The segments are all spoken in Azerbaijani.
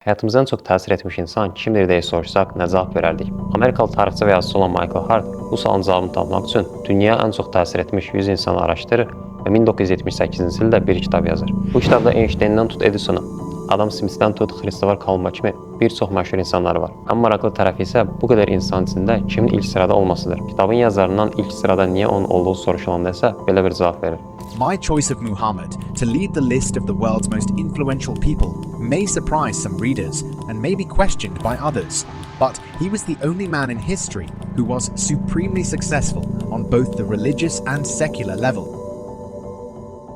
Həyatımıza ən çox təsir etmiş insan kimdir deyə soruşsaq, nə cavab verərdik? Amerikalı tarixçi və yazıçı olan Michael Hart bu sualın cavabını tapmaq üçün dünyaya ən çox təsir etmiş 100 insanı araşdırır və 1978-ci ildə bir kitab yazır. Bu kitabda Einsteindən tut Edisona, Adam Smithdən tut Christopher Columbus kimi bir çox məşhur insanlar var. Ən maraqlı tərəfi isə bu qədər insan içində kimin ilk sırada olmasıdır. Kitabın yazarından ilk sırada niyə onun olduğu soruşulanda isə belə bir cavab verir. My choice of Muhammad to lead the list of the world's most influential people may surprise some readers and may be questioned by others, but he was the only man in history who was supremely successful on both the religious and secular level.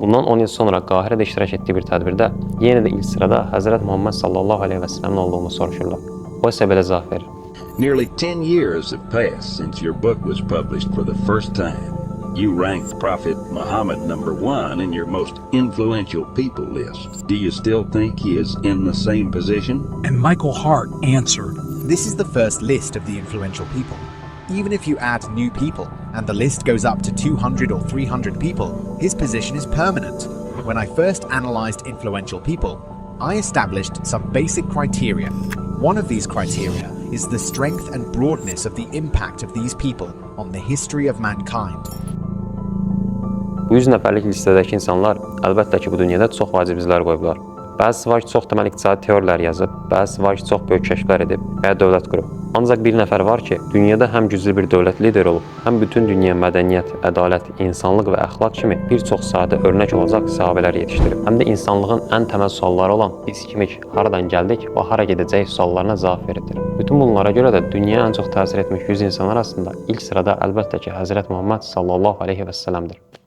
Bundan 10 il sonra Qahirədə iştirak etdiyi bir tədbirdə yenə də ilk sırada Həzrət Muhammed sallallahu aleyhi və səlləmin olduğunu soruşurlar. O isə belə cavab verir. Nearly 10 years have passed since your book was published for the first time. You ranked Prophet Muhammad #1 in your most influential people list. Do you still think he is in the same position? And Michael Hart answered, This is the first list of the influential people. Even if you add new people and the list goes up to 200 or 300 people, his position is permanent. When I first analyzed influential people, I established some basic criteria. One of these criteria is the strength and broadness of the impact of these people on the history of mankind. Bu 100 nəfərlik listədəki insanlar əlbəttə ki, bu dünyada çox vacib izlər qoyublar. Bəzisi var ki, çox deməli iqtisadi teoriyalar yazıb, bəzisi var ki, çox böyük kəşflər edib və ya dövlət qurub. Ancaq bir nəfər var ki, dünyada həm güclü bir dövlət lideri olub, həm bütün dünya mədəniyyət, ədalət, insanlıq və əxlaq kimi bir çox sahədə örnək olacaq sahabələr yetişdirib. Həm də insanlığın ən təməl sualları olan biz kimik, haradan gəldik və hara gedəcəyik suallarına cavab verir. Bütün bunlara görə də dünyaya ən çox təsir etmiş 100 insan arasında ilk sırada əlbəttə ki, Həzrət Muhammed sallallahu aleyhi və səlləmdir.